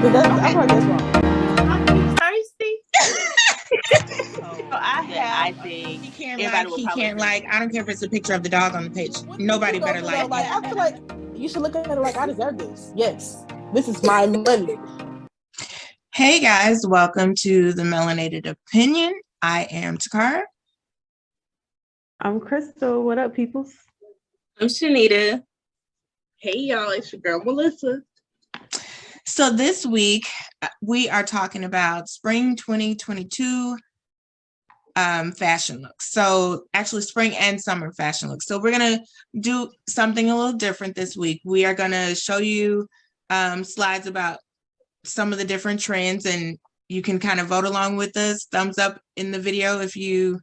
I feel like that's wrong. Are you thirsty? I think he can't like. I don't care if it's a picture of the dog on the page. Nobody better like me. I feel like you should look at it like I deserve this. Yes, this is my money. Hey guys, welcome to the Melanated Opinion. I am Takara. I'm Crystal. What up, peoples? I'm Shanita. Hey y'all, it's your girl Melissa. So this week we are talking about spring 2022 fashion looks. So actually spring and summer fashion looks. So we're gonna do something a little different this week. We are gonna show you slides about some of the different trends, and you can kind of vote along with us. Thumbs up in the video if you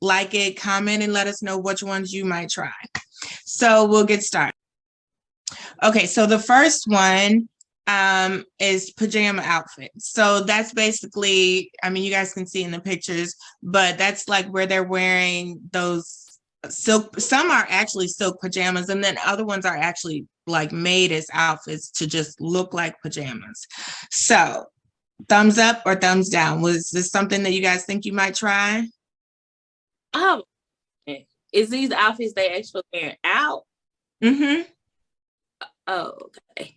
like it, comment and let us know which ones you might try. So we'll get started. Okay, so the first one is pajama outfits. So that's basically, I mean, you guys can see in the pictures, but that's like where they're wearing those silk, some are actually silk pajamas, and then other ones are actually like made as outfits to just look like pajamas. So thumbs up or thumbs down? Was this something that you guys think you might try? Is these outfits they actually wearing out? Mm-hmm. Oh, okay.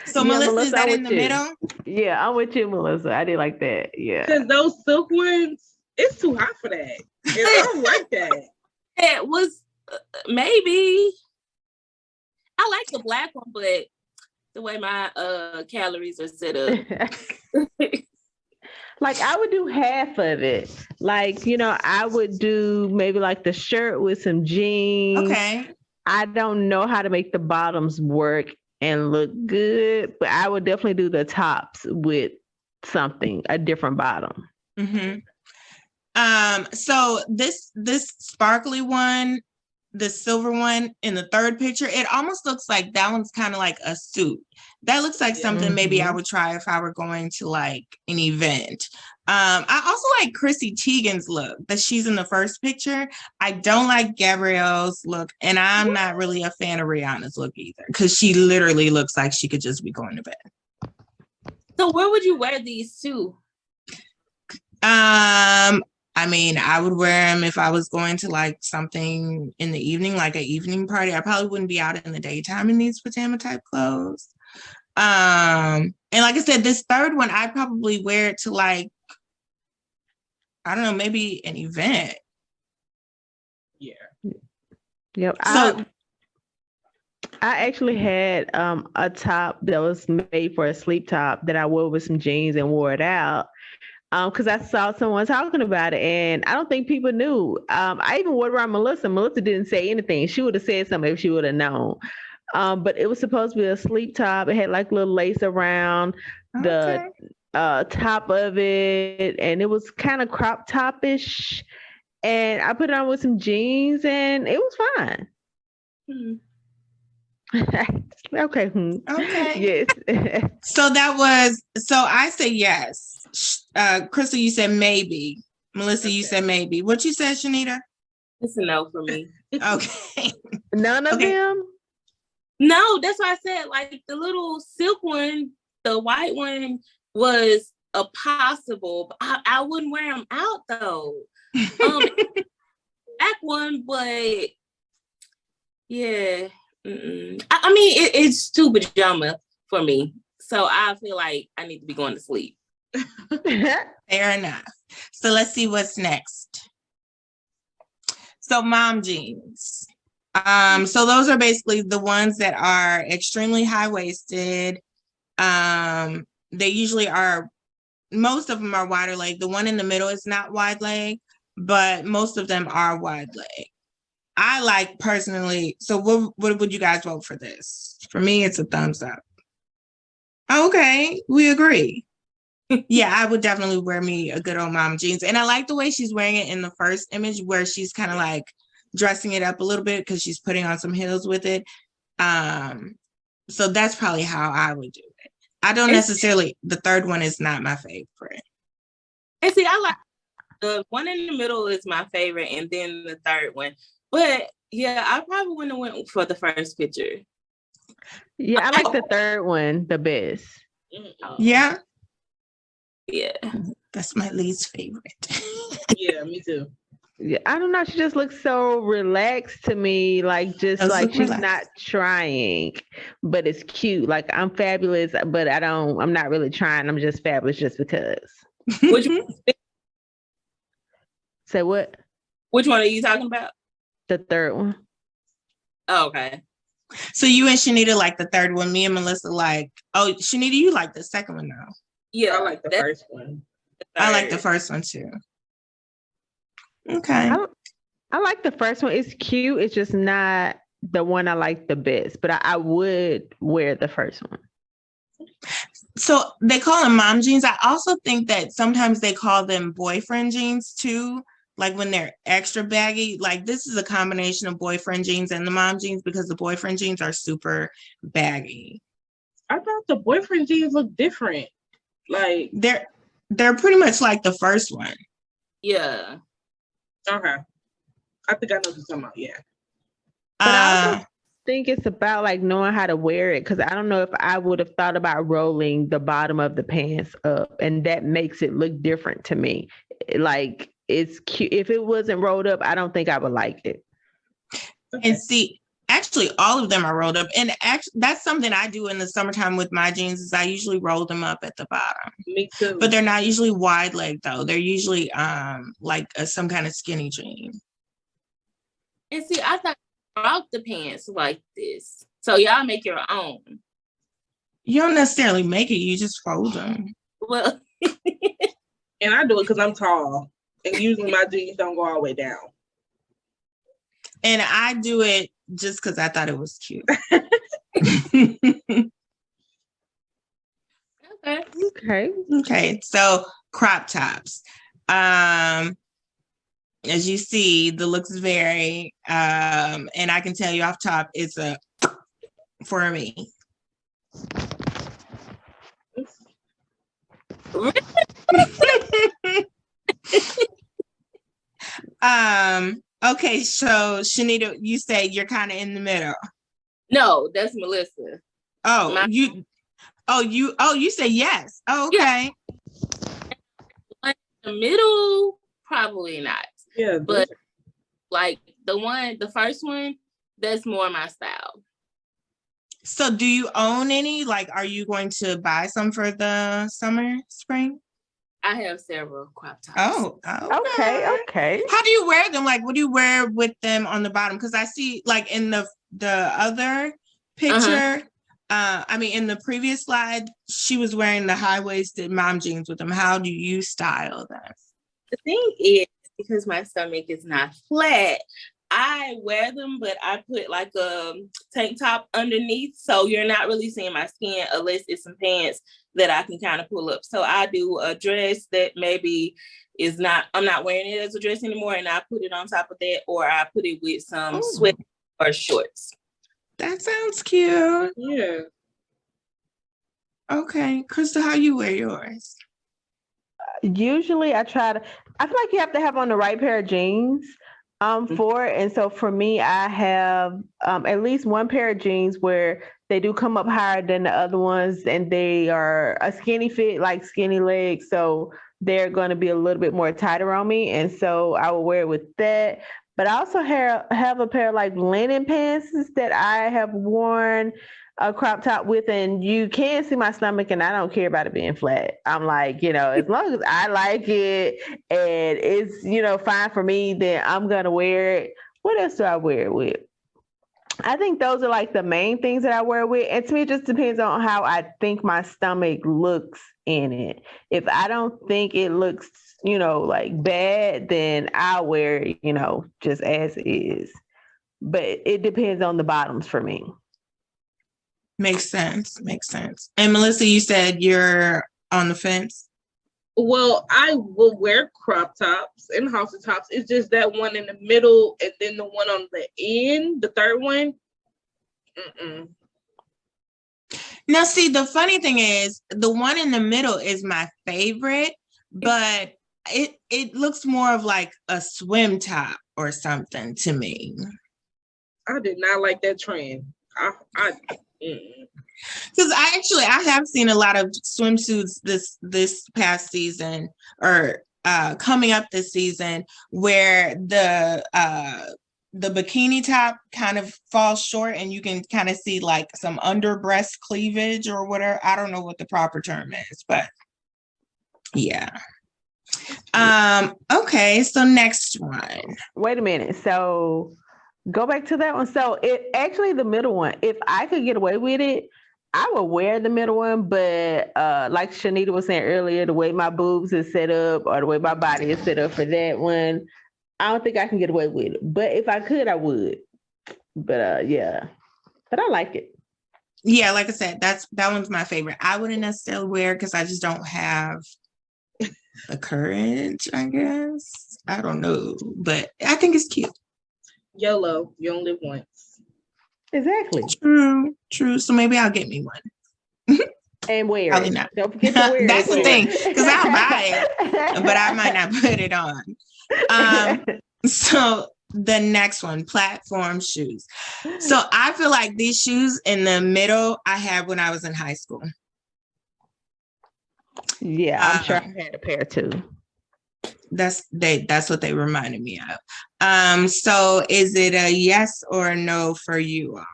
So Melissa, is that in the middle? Yeah, I'm with you, Melissa. I did like that. Yeah. Because those silk ones, it's too hot for that. And I don't like that. It was maybe. I like the black one, but the way my calories are set up. Like I would do half of it. Like, I would do maybe like the shirt with some jeans. Okay. I don't know how to make the bottoms work and look good, but I would definitely do the tops with something, a different bottom. Mm-hmm. So this sparkly one, the silver one in the third picture, it almost looks like that one's kind of like a suit. That looks like something maybe I would try if I were going to like an event. I also like Chrissy Teigen's look that she's in the first picture. I don't like Gabrielle's look, and I'm not really a fan of Rihanna's look either, because she literally looks like she could just be going to bed. So where would you wear these to? I mean, I would wear them if I was going to like something in the evening, like an evening party. I probably wouldn't be out in the daytime in these pajama type clothes. And like I said, this third one, I'd probably wear it to like, I don't know, maybe an event. Yeah. Yep. So I actually had a top that was made for a sleep top that I wore with some jeans and wore it out. Because I saw someone talking about it, and I don't think people knew. I even wore it around Melissa. Melissa didn't say anything. She would have said something if she would have known. But it was supposed to be a sleep top. It had like little lace around the top of it, and it was kind of crop top-ish. And I put it on with some jeans, and it was fine. Okay. Okay. Yes. So I say yes. Crystal, you said maybe. Melissa, you said maybe. What you said, Shanita? It's a no for me. Okay. None of them? No, that's why I said like the little silk one, the white one was a possible, but I wouldn't wear them out though. Black one, but yeah. I mean, it's too pajama for me. So I feel like I need to be going to sleep. Fair enough. So let's see what's next. So mom jeans. So those are basically the ones that are extremely high-waisted. They usually are, most of them are wider leg. The one in the middle is not wide leg, but most of them are wide leg. I like personally, so what would you guys vote for this? For me, it's a thumbs up. Okay, we agree. Yeah, I would definitely wear me a good old mom jeans. And I like the way she's wearing it in the first image, where she's kind of like dressing it up a little bit because she's putting on some heels with it. So that's probably how I would do it. I don't necessarily, the third one is not my favorite. And see, I like the one in the middle is my favorite, and then the third one. But yeah, I probably wouldn't have went for the first picture. Yeah, I like the third one the best. Yeah, Yeah. that's my least favorite. Yeah, me too. Yeah, I don't know. She just looks so relaxed to me, like just Does like look she's relaxed. not trying, but it's cute. Like I'm fabulous, but I'm not really trying. I'm just fabulous just because. Which Say what? which one are you talking about? The third one. Oh, okay. So you and Shanita like the third one. Me and Melissa like. Oh, Shanita, you like the second one now. Yeah, I like the first one. I like the first one too. Okay. I like the first one. It's cute. It's just not the one I like the best, but I would wear the first one. So they call them mom jeans. I also think that sometimes they call them boyfriend jeans too. Like when they're extra baggy, like this is a combination of boyfriend jeans and the mom jeans because the boyfriend jeans are super baggy. I thought the boyfriend jeans look different. Like they're pretty much like the first one. Yeah. Okay. I think I know what you're talking about. Yeah. But I also think it's about like knowing how to wear it, because I don't know if I would have thought about rolling the bottom of the pants up, and that makes it look different to me. Like it's cute. If it wasn't rolled up, I don't think I would like it. And see, actually, all of them are rolled up, and that's something I do in the summertime with my jeans. Is I usually roll them up at the bottom. Me too. But they're not usually wide leg though. They're usually like some kind of skinny jean. And see, I thought you brought the pants like this, so y'all make your own. You don't necessarily make it; you just fold them. Well, and I do it because I'm tall, and usually my jeans don't go all the way down. And I do it just because I thought it was cute. Okay. So crop tops. As you see, the looks vary. And I can tell you off top, it's a for me. Okay, so Shanita, you say you're kind of in the middle. No, that's Melissa. You say yes. Oh, okay. Yeah. The middle, probably not. Yeah, but like the first one, that's more my style. So do you own any? Like, are you going to buy some for the summer, spring? I have several crop tops. Oh, okay. How do you wear them? Like, what do you wear with them on the bottom? Because I see, like, in the other picture, in the previous slide, she was wearing the high-waisted mom jeans with them. How do you style them? The thing is, because my stomach is not flat, I wear them, but I put like a tank top underneath, so you're not really seeing my skin unless it's some pants that I can kind of pull up. So I do a dress that maybe I'm not wearing it as a dress anymore, and I put it on top of that, or I put it with some sweat or shorts. That sounds cute. Yeah. Okay, Krista, how you wear yours? Usually I feel like you have to have on the right pair of jeans for it. And so for me, I have at least one pair of jeans where they do come up higher than the other ones, and they are a skinny fit, like skinny legs. So they're going to be a little bit more tighter on me. And so I will wear it with that. But I also have a pair of like linen pants that I have worn a crop top with, and you can see my stomach, and I don't care about it being flat. I'm like, as long as I like it and it's, fine for me, then I'm going to wear it. What else do I wear it with? I think those are like the main things that I wear with. And to me, it just depends on how I think my stomach looks in it. If I don't think it looks, like bad, then I'll wear it, just as it is. But it depends on the bottoms for me. Makes sense. And Melissa, you said you're on the fence? Well, I will wear crop tops and halter tops. It's just that one in the middle and then the one on the end, the third one. Now, see, the funny thing is the one in the middle is my favorite, but it looks more of like a swim top or something to me. I did not like that trend. Because I have seen a lot of swimsuits this past season or coming up this season where the bikini top kind of falls short and you can kind of see like some under breast cleavage or whatever. I don't know what the proper term is, but yeah. Okay, so next one. Wait a minute. So go back to that one. So it actually the middle one. If I could get away with it, I would wear the middle one. But like Shanita was saying earlier, the way my boobs is set up or the way my body is set up for that one, I don't think I can get away with it. But if I could, I would. But yeah. But I like it. Yeah, like I said, that one's my favorite. I wouldn't necessarily wear because I just don't have the courage, I guess. I don't know, but I think it's cute. YOLO, you only live once. Exactly. True. So maybe I'll get me one. And wear Probably it. not. Don't forget to wear That's it. the thing, because I'll buy it, but I might not put it on. So the next one, platform shoes. So I feel like these shoes in the middle I had when I was in high school. Yeah, I'm sure I had a pair too. That's what they reminded me of. So is it a yes or a no for you all?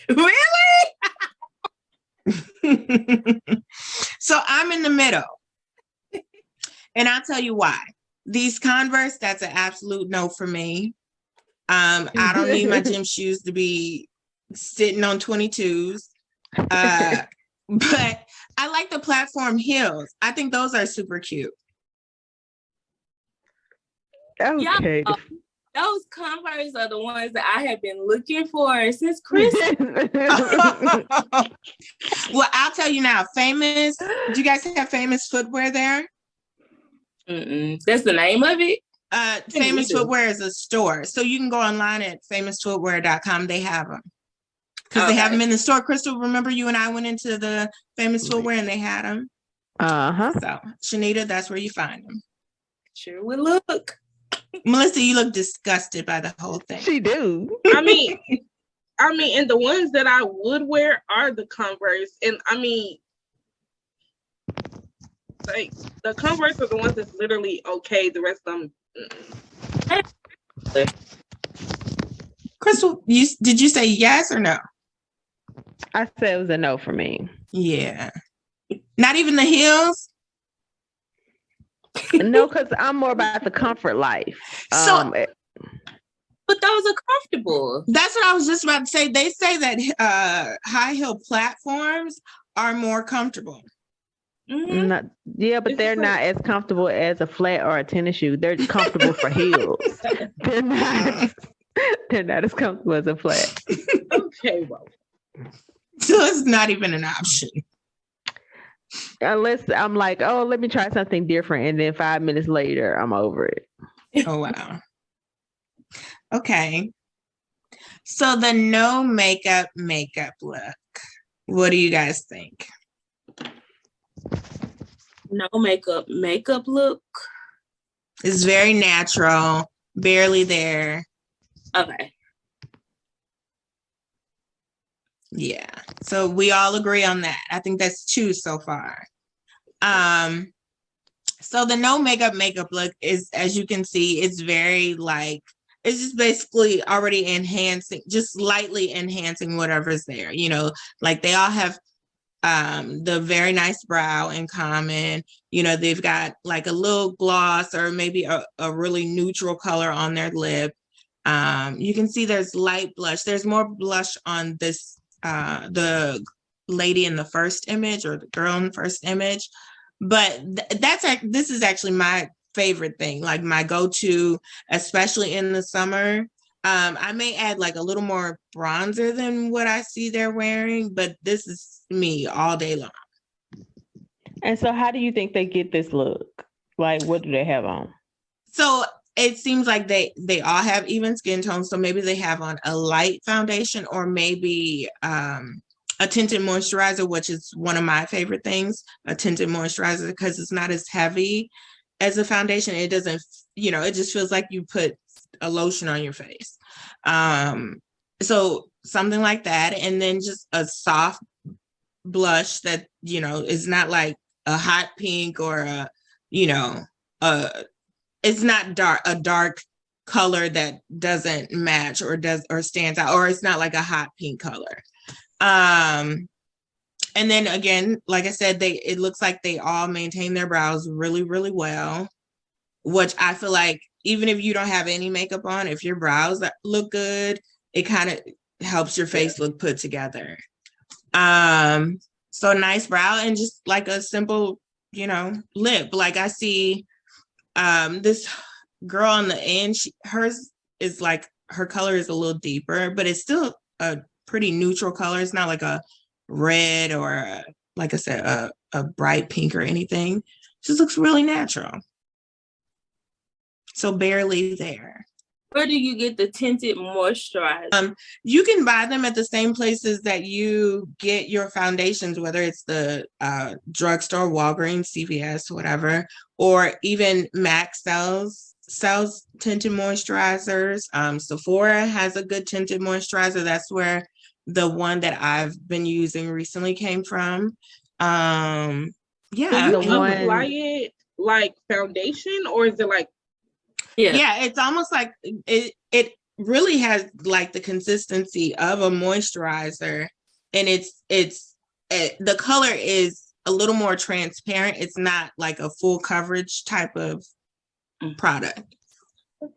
Really? So I'm in the middle. And I'll tell you why. These Converse, that's an absolute no for me. I don't need my gym shoes to be sitting on 22s. But I like the platform heels. I think those are super cute. Okay. Yeah, those Converse are the ones that I have been looking for since Christmas. Well, I'll tell you now, Famous, do you guys have Famous footwear there? That's the name of it? Famous Footwear is a store. So you can go online at famousfootwear.com. They have them. Because they have them in the store. Crystal, remember you and I went into the Famous Footwear and they had them? Uh-huh. So, Shanita, that's where you find them. Sure will look. Melissa, you look disgusted by the whole thing. She do. I mean, and the ones that I would wear are the Converse. And I mean, like the Converse are the ones that's literally okay. The rest of them. Crystal, did you say yes or no? I said it was a no for me. Yeah. Not even the heels? No, because I'm more about the comfort life. But those are comfortable. That's what I was just about to say. They say that high heel platforms are more comfortable. Mm-hmm. But they're not as comfortable as a flat or a tennis shoe. They're comfortable for heels. They're not as comfortable as a flat. Okay, well. So it's not even an option. Unless I'm like, oh, let me try something different. And then 5 minutes later, I'm over it. Oh, wow. Okay. So the no makeup look. What do you guys think? No makeup look. It's very natural, barely there. Okay. Yeah. So we all agree on that. I think that's 2 so far. So the no makeup look is, as you can see, it's very like, it's just basically already enhancing, just slightly enhancing whatever's there. You know, like they all have the very nice brow in common. You know, they've got like a little gloss or maybe a really neutral color on their lip. You can see there's light blush. There's more blush on this, the lady in the first image or the girl in the first image. But this is actually my favorite thing, like my go-to, especially in the summer. I may add like a little more bronzer than what I see they're wearing, but this is me all day long. And so how do you think they get this look? Like, what do they have on? So it seems like they all have even skin tones. So maybe they have on a light foundation or maybe a tinted moisturizer, which is one of my favorite things, a tinted moisturizer, because it's not as heavy as a foundation. It doesn't, it just feels like you put a lotion on your face. So something like that. And then just a soft blush that, is not like a hot pink or it's not a dark color that doesn't match or stands out, or it's not like a hot pink color. And then again, like I said, it looks like they all maintain their brows really, really well, which I feel like even if you don't have any makeup on, if your brows look good, it kind of helps your face look put together. So nice brow and just like a simple, lip. Like I see this girl on the end, hers is like, her color is a little deeper, but it's still a pretty neutral color. It's not like a red or like I said, a bright pink or anything. It just looks really natural. So barely there. Where do you get the tinted moisturizer? You can buy them at the same places that you get your foundations, whether it's the drugstore, Walgreens, CVS, whatever, or even MAC sells tinted moisturizers. Sephora has a good tinted moisturizer. That's where the one that I've been using recently came from. Yeah. Do you apply it like foundation, or is it like? Yeah, it's almost like it really has like the consistency of a moisturizer, and the color is a little more transparent. It's not like a full coverage type of product.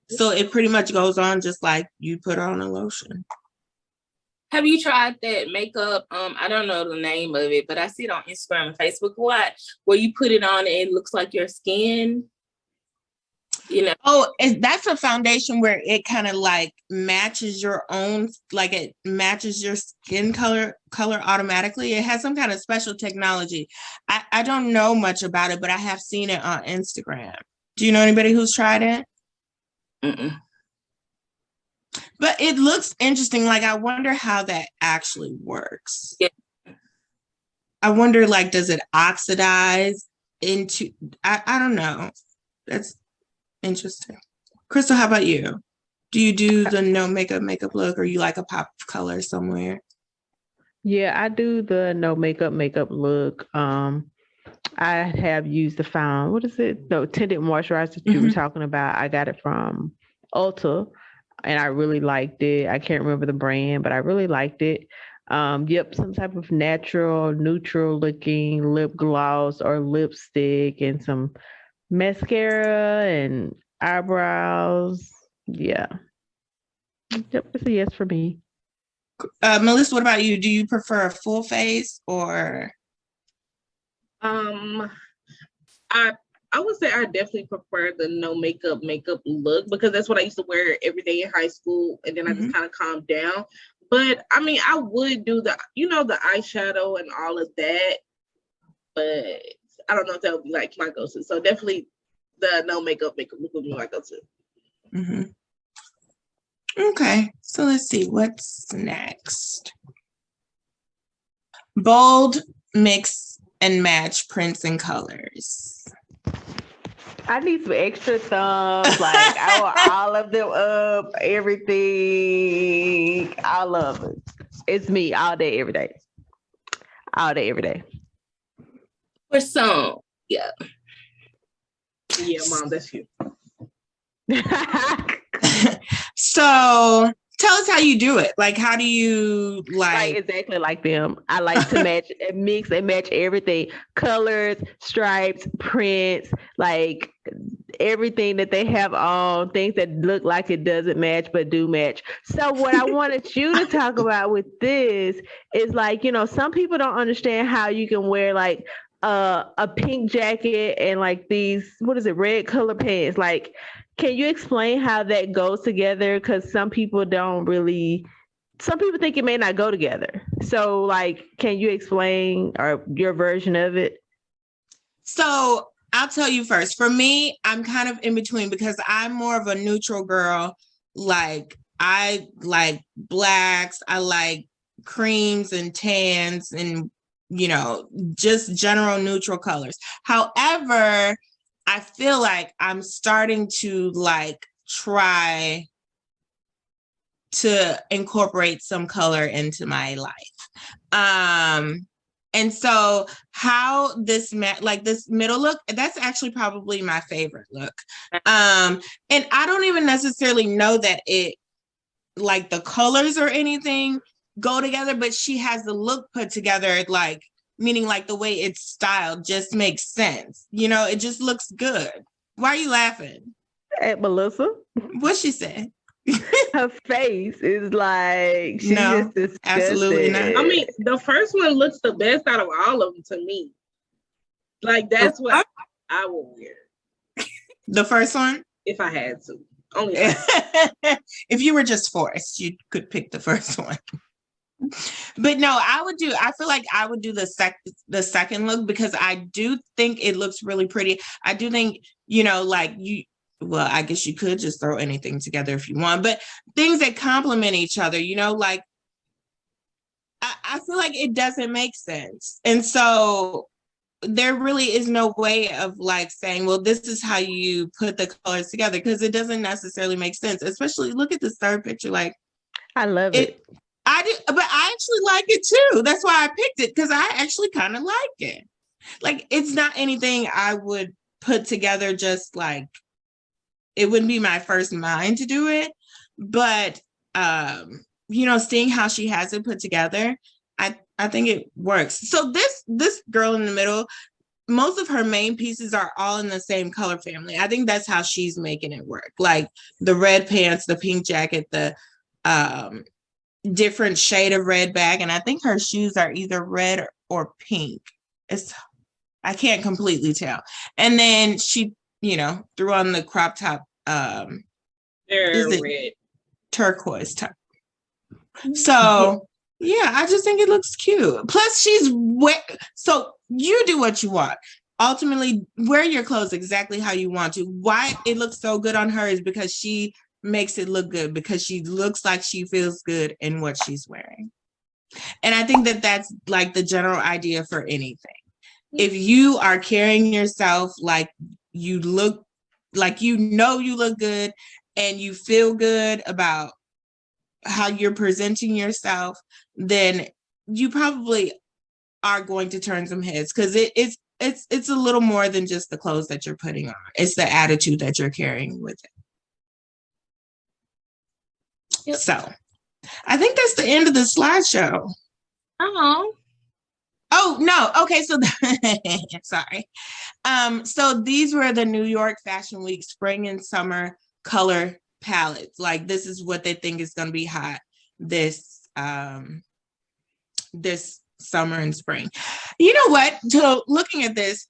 So it pretty much goes on just like you put on a lotion. Have you tried that makeup? I don't know the name of it, but I see it on Instagram and Facebook a lot, where you put it on and it looks like your skin. Oh, that's a foundation where it kind of like matches your own, like it matches your skin color automatically. It has some kind of special technology. I don't know much about it, but I have seen it on Instagram. Do you know anybody who's tried it? Mm-mm. But it looks interesting. Like, I wonder how that actually works. Yeah. I wonder, like, does it oxidize into, I don't know. That's interesting. Crystal, how about you? Do you do the no makeup look, or you like a pop of color somewhere? Yeah, I do the no makeup look. I have used the tinted moisturizer that you were talking about. I got it from Ulta, and I really liked it. I can't remember the brand, but I really liked it. Some type of natural, neutral looking lip gloss or lipstick, and some mascara and eyebrows. Yeah. Yep, it's a yes for me. Melissa, what about you? Do you prefer a full face or? I would say I definitely prefer the no makeup look, because that's what I used to wear every day in high school, and then I just kind of calmed down. But I mean, I would do the eyeshadow and all of that, but I don't know if that would be like my go-to. So definitely the no makeup look would be my go-to. Okay, so let's see what's next. Bold, mix and match prints and colors. I need some extra thumbs. Like, I want all of them up, everything. I love it. It's me all day, every day. All day, every day. For some, yeah. Yeah, Mom, that's you. So tell us how you do it. Like, how do you like exactly like them? I like to match and mix and match everything. Colors, stripes, prints, like everything that they have on, things that look like it doesn't match but do match. So what I wanted you to talk about with this is, like, some people don't understand how you can wear like a pink jacket and like these, red color pants. Like, can you explain how that goes together? Because some people think it may not go together. So, like, can you explain your version of it? So I'll tell you first. For me, I'm kind of in between because I'm more of a neutral girl. Like, I like blacks. I like creams and tans and, you know, just general neutral colors. However, I feel like I'm starting to like try to incorporate some color into my life. And so how this like this middle look, that's actually probably my favorite look. And I don't even necessarily know that it like the colors or anything go together, but she has the look put together, like meaning like the way it's styled just makes sense. You know, it just looks good. Why are you laughing? At Melissa, What she said? her face is like she's No, just disgusted. absolutely not. I mean, the first one looks the best out of all of them to me. Like that's what I would wear. The first one? If I had to. Only if if you were just forced, you could pick the first one. But no, I feel like I would do the second look because I do think it looks really pretty. I do think, you know, like well, I guess you could just throw anything together if you want, but things that complement each other, you know, like I feel like it doesn't make sense. And so there really is no way of like saying, well, this is how you put the colors together because it doesn't necessarily make sense. Especially look at this third picture. Like I love it. I do, but I actually like it too. That's why I picked it because I actually kind of like it. Like it's not anything I would put together just like it wouldn't be my first mind to do it. But you know, seeing how she has it put together, I think it works. So this girl in the middle, most of her main pieces are all in the same color family. I think that's how she's making it work. Like the red pants, the pink jacket, the different shade of red bag, and I think her shoes are either red or pink. I can't completely tell. And then she, you know, threw on the crop top. they're red. Turquoise top. So yeah, I just think it looks cute. Plus, she's so you do what you want. Ultimately, wear your clothes exactly how you want to. Why it looks so good on her is because she makes it look good, because she looks like she feels good in what she's wearing. And I think that that's like the general idea for anything. If you are carrying yourself like you look, like you know you look good and you feel good about how you're presenting yourself, then you probably are going to turn some heads because it's a little more than just the clothes that you're putting on. It's the attitude that you're carrying with it. Yep. So I think that's the end of the slideshow. Oh no. Okay, so sorry. So these were the New York Fashion Week spring and summer color palettes. Like this is what they think is going to be hot this this summer and spring. You know what? So looking at this,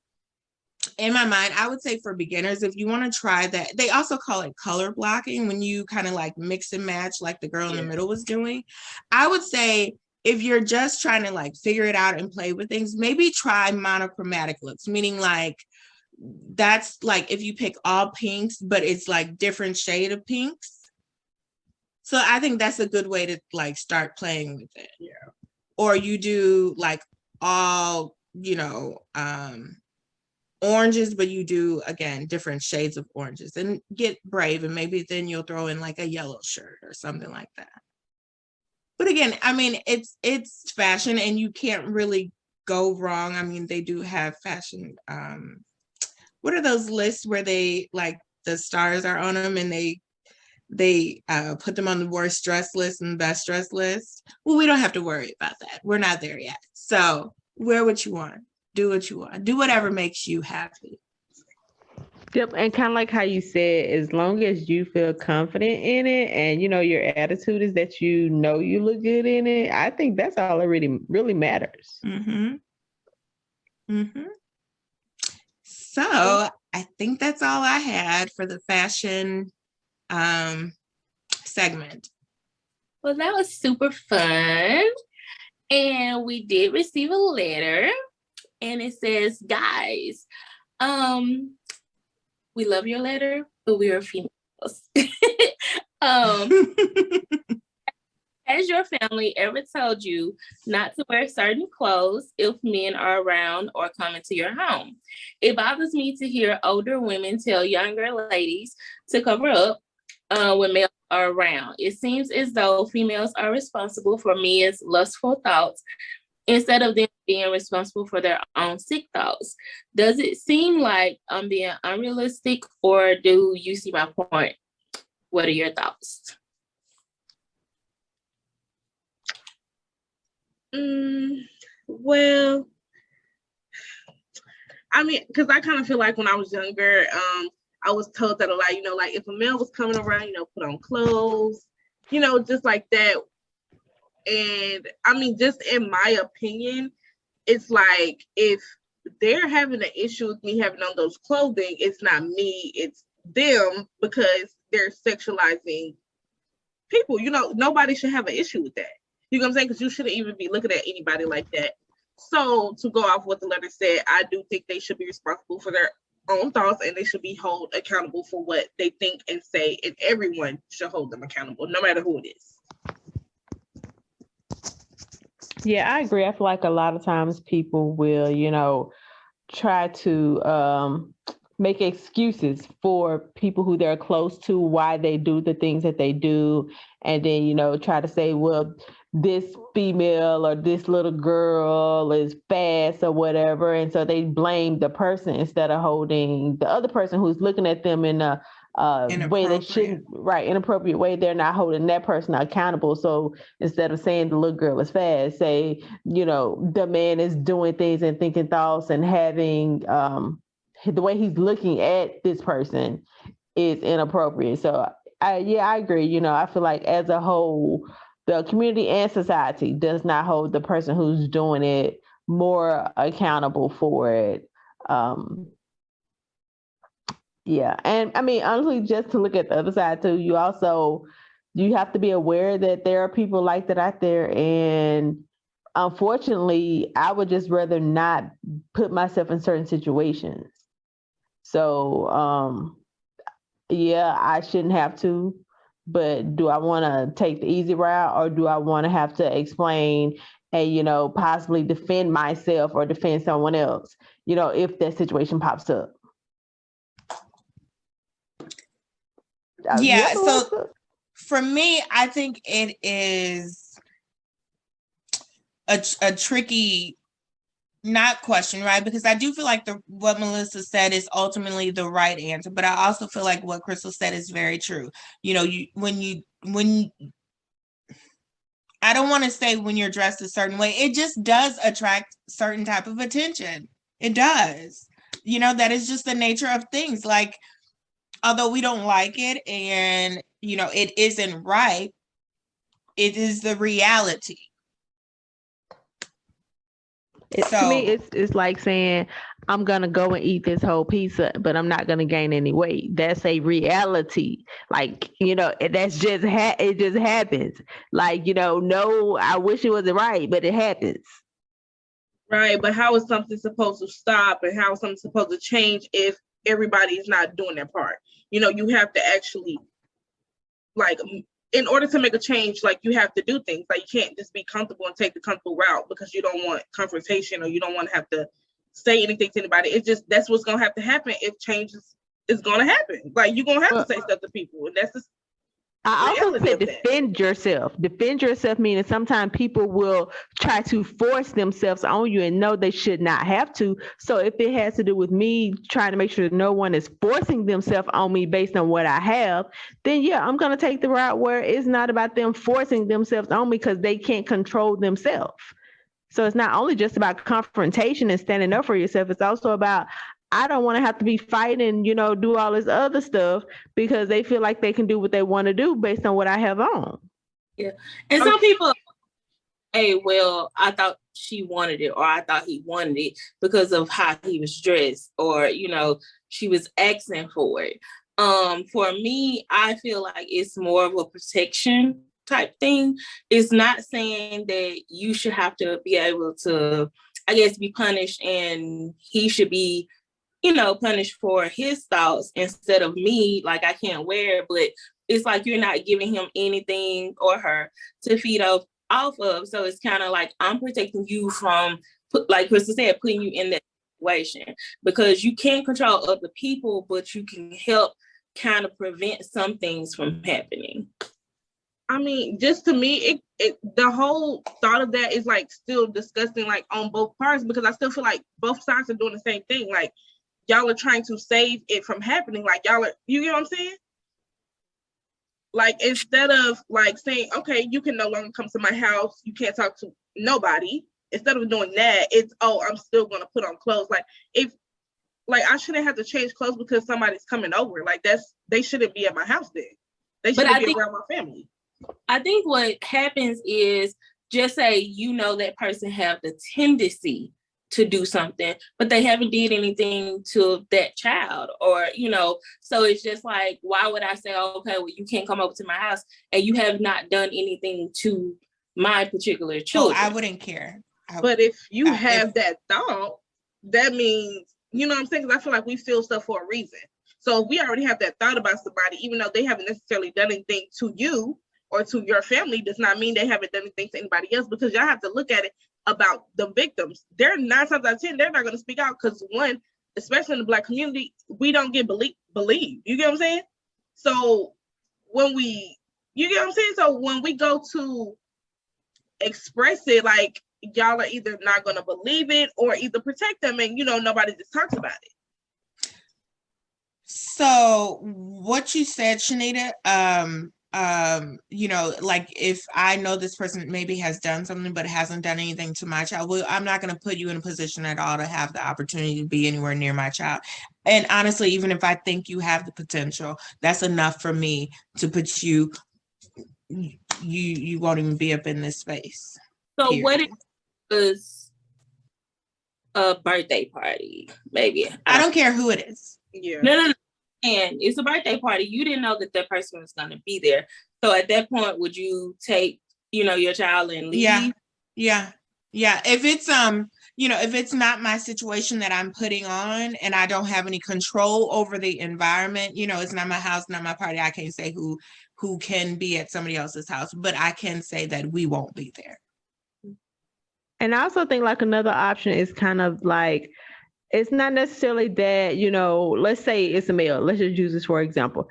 in my mind, I would say for beginners, if you want to try that, they also call it color blocking when you kind of like mix and match like the girl in the middle was doing. I would say if you're just trying to like figure it out and play with things, maybe try monochromatic looks, meaning like that's like if you pick all pinks, but it's like different shade of pinks. So I think that's a good way to like start playing with it. Yeah. Or you do like all, you know, oranges, but you do again different shades of oranges and get brave, and maybe then you'll throw in like a yellow shirt or something like that. But again, I mean, it's fashion and you can't really go wrong. I mean, they do have fashion what are those lists where they like the stars are on them and they put them on the worst dress list and best dress list? Well, we don't have to worry about that. We're not there yet. So wear what you want. Do what you want. Do whatever makes you happy. Yep, and kind of like how you said, as long as you feel confident in it and you know your attitude is that you know you look good in it, I think that's all that really matters. Mm-hmm. Mm-hmm. So I think that's all I had for the fashion segment. Well, that was super fun. And we did receive a letter. And it says, guys, we love your letter, but we are females. Has your family ever told you not to wear certain clothes if men are around or coming to your home? It bothers me to hear older women tell younger ladies to cover up when males are around. It seems as though females are responsible for men's lustful thoughts instead of them being responsible for their own sick thoughts. Does it seem like I'm being unrealistic, or do you see my point? What are your thoughts? Well, I mean, because I kind of feel like when I was younger, I was told that a lot, like if a male was coming around, put on clothes, just like that. And I mean, just in my opinion, it's like if they're having an issue with me having on those clothing, it's not me, it's them, because they're sexualizing people. Nobody should have an issue with that. You know what I'm saying? Because you shouldn't even be looking at anybody like that. So to go off what the letter said, I do think they should be responsible for their own thoughts, and they should be held accountable for what they think and say, and everyone should hold them accountable, no matter who it is. Yeah, I agree. I feel like a lot of times people will, try to make excuses for people who they're close to, why they do the things that they do. And then, try to say, well, this female or this little girl is fast or whatever. And so they blame the person instead of holding the other person who's looking at them in a way they shouldn't, right, inappropriate way. They're not holding that person accountable. So instead of saying the little girl is fast, say, the man is doing things and thinking thoughts and having the way he's looking at this person is inappropriate. So I agree. I feel like as a whole, the community and society does not hold the person who's doing it more accountable for it. Yeah. And I mean, honestly, just to look at the other side too, you have to be aware that there are people like that out there. And unfortunately, I would just rather not put myself in certain situations. So, yeah, I shouldn't have to, but do I want to take the easy route, or do I want to have to explain and, possibly defend myself or defend someone else, if that situation pops up? Yeah, so for me, I think it is a tricky, not question, right? Because I do feel like what Melissa said is ultimately the right answer, but I also feel like what Crystal said is very true. When I don't want to say when you're dressed a certain way, it just does attract certain type of attention. It does. That is just the nature of things. Like, although we don't like it and, it isn't right, it is the reality. To me, it's like saying, I'm going to go and eat this whole pizza, but I'm not going to gain any weight. That's a reality. Like, that's just, it just happens. Like, no, I wish it wasn't right, but it happens. Right, but how is something supposed to stop, and how is something supposed to change if everybody is not doing their part? You have to actually, like, in order to make a change, like, you have to do things. Like, you can't just be comfortable and take the comfortable route because you don't want confrontation, or you don't want to have to say anything to anybody. It's just, that's what's going to have to happen if change is going to happen. Like, you're going to have to say stuff to people, and that's just, I also said defend yourself. Defend yourself, meaning sometimes people will try to force themselves on you, and no, they should not have to. So if it has to do with me trying to make sure that no one is forcing themselves on me based on what I have, then yeah, I'm going to take the route where it's not about them forcing themselves on me because they can't control themselves. So it's not only just about confrontation and standing up for yourself. It's also about, I don't want to have to be fighting, do all this other stuff because they feel like they can do what they want to do based on what I have on. Yeah. And some people, hey, well, I thought she wanted it, or I thought he wanted it because of how he was dressed, or, she was asking for it. For me, I feel like it's more of a protection type thing. It's not saying that you should have to be able to, I guess, be punished, and he should be punished for his thoughts instead of me. Like, I can't wear it, but it's like you're not giving him anything or her to feed off of. So it's kind of like I'm protecting you from, like Krista said, putting you in that situation, because you can't control other people, but you can help kind of prevent some things from happening. I mean, just to me, the whole thought of that is like still disgusting, like on both parts, because I still feel like both sides are doing the same thing. Like y'all are trying to save it from happening. Like y'all are, you get what I'm saying? Like instead of like saying, okay, you can no longer come to my house, you can't talk to nobody. Instead of doing that, it's, oh, I'm still gonna put on clothes. Like if, like I shouldn't have to change clothes because somebody's coming over. Like they shouldn't be at my house then. They shouldn't be around my family. I think what happens is, just say you know that person have the tendency to do something, but they haven't did anything to that child, or so it's just like, why would I say, okay, well, you can't come over to my house and you have not done anything to my particular children? I wouldn't care. But if you have that thought, that means, you know what I'm saying? Because I feel like we feel stuff for a reason. So if we already have that thought about somebody, even though they haven't necessarily done anything to you or to your family, does not mean they haven't done anything to anybody else, because y'all have to look at it about the victims. They're 9 times out of 10, they're not going to speak out because, one, especially in the Black community, we don't get believed. You get what I'm saying? So when you get what I'm saying? So when we go to express it, like, y'all are either not going to believe it or either protect them, and nobody just talks about it. So what you said, Shanita, like if I know this person maybe has done something but hasn't done anything to my child, well, I'm not going to put you in a position at all to have the opportunity to be anywhere near my child. And honestly, even if I think you have the potential, that's enough for me to put you won't even be up in this space. So period. What it was a birthday party, maybe. I don't care who it is. Yeah. No. And it's a birthday party. You didn't know that person was going to be there. So at that point, would you take, your child and leave? Yeah. If it's, if it's not my situation that I'm putting on and I don't have any control over the environment, it's not my house, not my party. I can't say who can be at somebody else's house, but I can say that we won't be there. And I also think like another option is kind of like, it's not necessarily that, let's say it's a male. Let's just use this for example.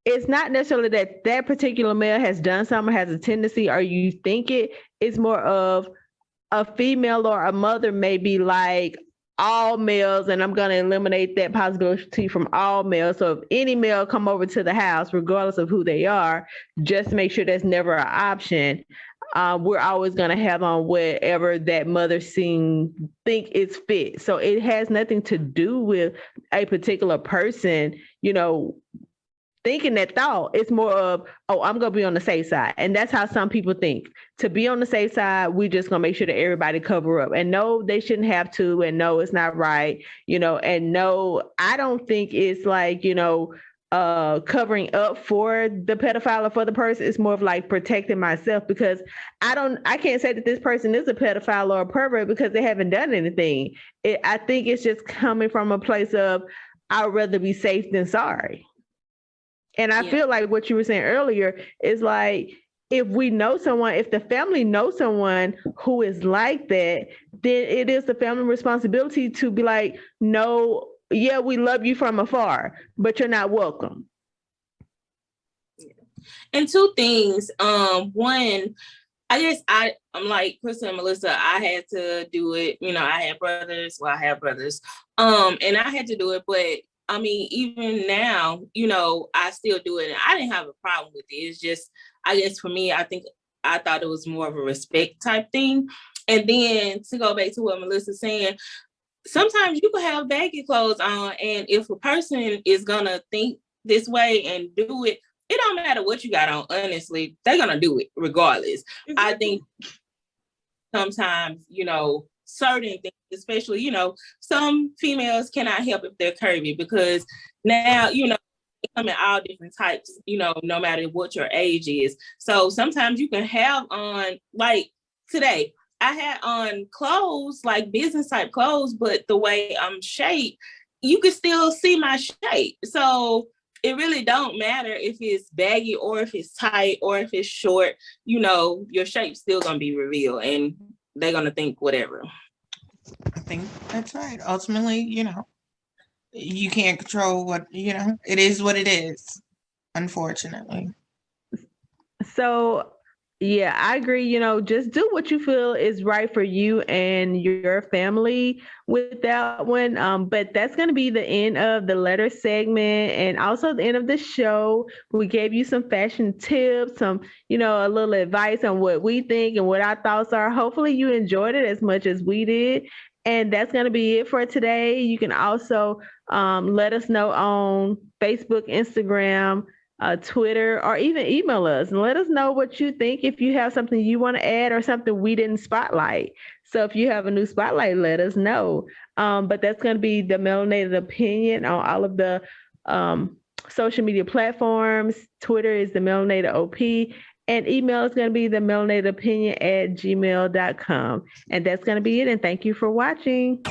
It's not necessarily that particular male has done something, has a tendency, or you think it. It's more of a female or a mother may be like, all males, and I'm going to eliminate that possibility from all males. So if any male come over to the house, regardless of who they are, just make sure that's never an option. We're always going to have on whatever that mother think is fit. So it has nothing to do with a particular person, thinking that thought. It's more of, oh, I'm going to be on the safe side. And that's how some people think. To be on the safe side, we just going to make sure that everybody cover up. And no, they shouldn't have to. And no, it's not right. And no, I don't think it's like, covering up for the pedophile or for the person. It's more of like protecting myself, because I can't say that this person is a pedophile or a pervert because they haven't done anything. I think it's just coming from a place of, I'd rather be safe than sorry. And I feel like what you were saying earlier is like, if the family knows someone who is like that, then it is the family responsibility to be like, no, yeah, we love you from afar, but you're not welcome. And two things. One, I guess I'm like Krista and Melissa, I had to do it. I have brothers. And I had to do it. But I mean, even now, I still do it. And I didn't have a problem with it. It's just, I guess for me, I thought it was more of a respect type thing. And then to go back to what Melissa's saying, sometimes you can have baggy clothes on, and if a person is gonna think this way and do it, it don't matter what you got on. Honestly, they're gonna do it regardless. I think sometimes, certain things, especially, some females cannot help if they're curvy, because now, they come in all different types, no matter what your age is. So sometimes you can have on, like today, I had on clothes, like business type clothes, but the way I'm shaped, you can still see my shape. So it really don't matter if it's baggy or if it's tight or if it's short. You know, your shape's still gonna be revealed, and they're gonna think whatever. I think that's right. Ultimately, you know, you can't control what, you know, it is what it is, unfortunately. So, yeah, I agree. You know, just do what you feel is right for you and your family with that one. But that's going to be the end of the letter segment and also the end of the show. We gave you some fashion tips, some, you know, a little advice on what we think and what our thoughts are. Hopefully you enjoyed it as much as we did. And that's going to be it for today. You can also let us know on Facebook, Instagram, Twitter, or even email us and let us know what you think. If you have something you want to add or something we didn't spotlight. So if you have a new spotlight, let us know. But that's going to be the Melanated Opinion on all of the social media platforms. Twitter is the Melanated OP. And email is going to be the melanatedopinion@gmail.com. And that's going to be it. And thank you for watching.